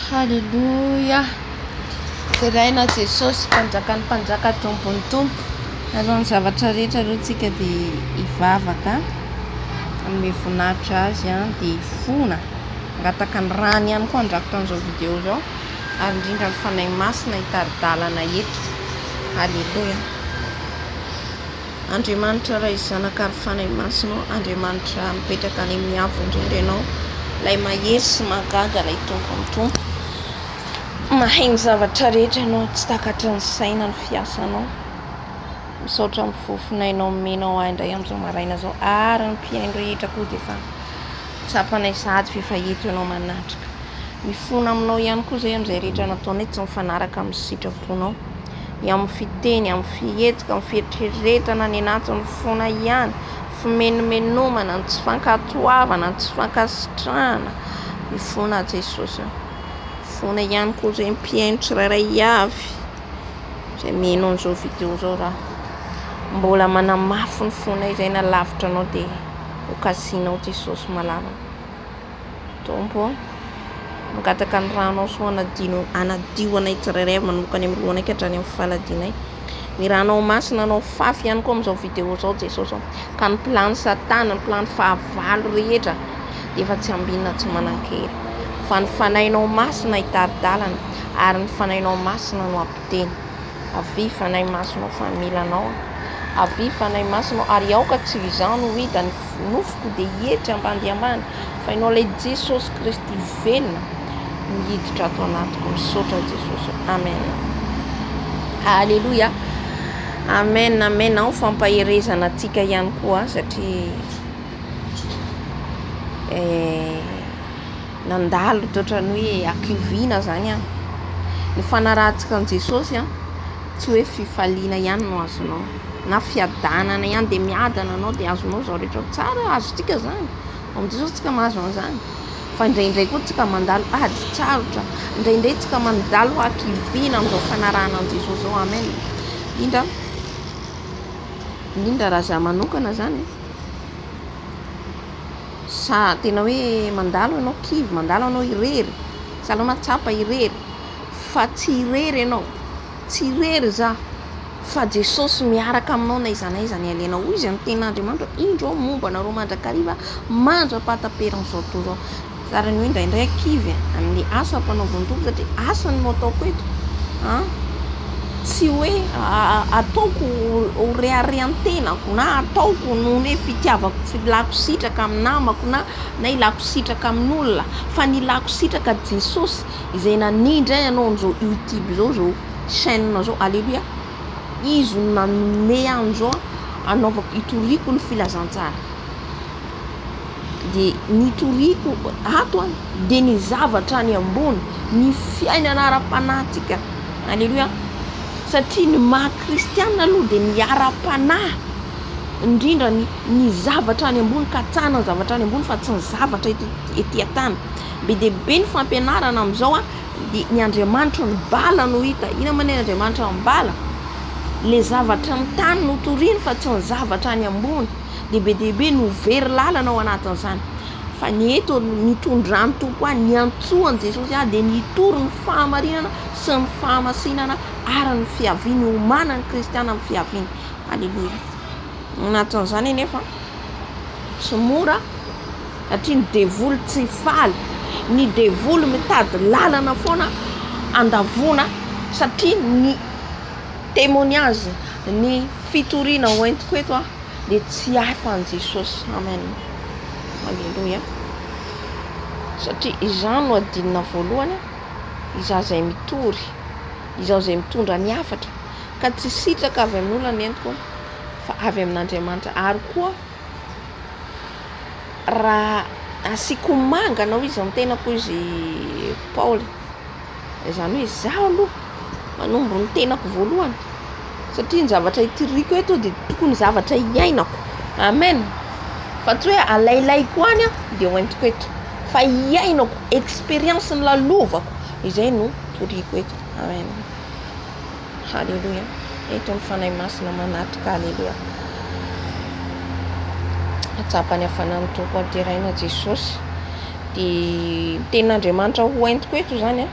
Haleluya. Teraina Jesosy mpanjakany mpanjaka tompony tompo. Alohan'ny zavatra rehetra aloha tsika dia hivavaka amin'ny voninahitra azy dia hifona. Angataka ny rany ihany koa andrakitra an'izao vidéo zao ary indrindra ny fanahy masina hitari-dalana eto. Haleluya. Andriamanitra raha izanaka ary fanahy masina, Andriamanitra mipetraka any amin'ny avo indrindra ianao, ilay mahery sy mahagaga, ilay tompony tompo. Mahay zavatra rehetra ianao, tsy takatra ny saina ny fiasanao. Misaotra amin'ny fofinainao menao indray amin'izao maraina zao ary ny mpiaino rehetra koa dia efa tsapanay sady fifahety ianao manatrika. Mifona aminao ihany koa zay amin'izay rehetra nataonay tsy mifanaraka amin'ny sitraponao. Ny amin'ny fiteny, amin'ny fihetsika, amin'ny fieritreretana ny anaty ny fona ihany, fimenomenomana, ny tsy fankatoavana, ny tsy fankasitrahana. Mifona Jesosy. Fona ihany koa zay mpiaino tsirairay avy zay meno an'izao vidéo zao raha mbola manamafy ny fona izay nalavitra anao dia okasinao Jesosy malala. Tompo mangataka ny ranao so anadio anay tsirairay manokany amin'ny roanay ka hatrany amin'ny faladinay. Ny ranao masina anao fafy ihany koa amin'izao vidéo zao Jesosy, ka ny plany satana, ny plany fahavalo rehetra dia efa tsy ambinina, tsy manan-kery. Fa ny fanahinao masina hitari-dalana ary ny fanahinao masina no ampiteny. Avy fanahy masinao fa mila anao, avy fanahy masinao ary aoka tsy izany ho hita ny nofoko dia hietra ambany dia ambany fa ianao ilay Jesosy Kristy velona miditra ato anatiko. Misaotra Jesosy. Amen. Haleluya. Amen, amen. Ao fampaherezana antsika ihany koa satria nandalo totrany hoe akivina zany a. Ny fanarahantsika an Jesosy tsy hoe fifaliana ihany no azonao na fiadanana ihany dia miadana anao dia azonao zao rehetra tsara azotsika zany. Amin'ny Jesosy tsika mahazo an'izany. Fa indraindray koa tsika mandalo ady tsarotra, indraindray tsika mandalo akivina amin'izao fanarahana an Jesosy zao. Amen. Indrindra raha za manokana zany sa tena hoe mandalo ianao kivy, mandalo ianao irery, salama tsapa irery, fa tsy irery ianao, tsy irery za fa Jesosy miaraka aminao na iza ny alainao. Hoy izy ny tenin'Andriamanitra, indro ao momba anareo mandrakariva mandra-pahataperina izao toa zao. Tsara ny hoe indraindray kivy amin'ny asa mpanaovana tompo satria asany no ataoko eto. Tsy hoe ataoko ho reharehan-tenako na ataoko noho hoe fitiavako, ilako sitraka amin'ny namako na ilako sitraka amin'olona, fa ny ilako sitraka Jesosy izay nanindra ianao an'izao YouTube zao chaîne zao. Aleluya. Izy nanome an'izao anaovako hitoriako ny filazantsara. Dia nitoriako ato dia ny zavatra any ambony, ny fiainana ara-panahytsika. Aleluya. Satria ny maha-kristianina aloha dia ny ara-panahy indrindra ny zavatra any ambony, katsahana ny zavatra any ambony fa tsy ny zavatra ety an-tany. Be dia be ny fampianarana amin'izao dia ny Andriamanitra ny bala no hita. Ina maneno Andriamanitra ny bala? Le zavatra ny tany no toriany fa tsy ny zavatra any ambony. Dia be dia be no very lalana ao anatin'izany. Fa ny eto nitondrany tompo ny antsoany Jesosy dia nitoro ny fahamarinana sy ny fahamasinana ary ny fiaviany homana ny kristiana amin'ny fiaviany. Aleluya. Anatin'izany nefa tsy mora satria ny devoly tsy faly, ny devoly mitady lalana foana andavona satria ny témoignage, ny fitoriana hoentiko eto dia tsy hafa an Jesosy. Amen. Aleluya. Satria izany no adinina voalohany, izaho izay mitory, izaho izay mitondra ny hafatra ka tsy sitraka avy amin'olona ny entiko fa avy amin'Andriamanitra. Ary koa raha asiako mangana izy amin'ny tenako izy Paoly, izany hoe izaho aloha manombo ny tenako voalohany satria ny zavatra hitiriko eto dia tokony zavatra iainako. Amen. Fa tsy hoe alailaiko any dia hoentiko eto fa iainako, expérience ny lalovako izay no toriko eto. Amen. Haleluya. Eto ny fanahy masina manatrika. Haleluya. Atsapany hafanany tompo ateraina Jesosy dia tenin'Andriamanitra ho entiko eto zany a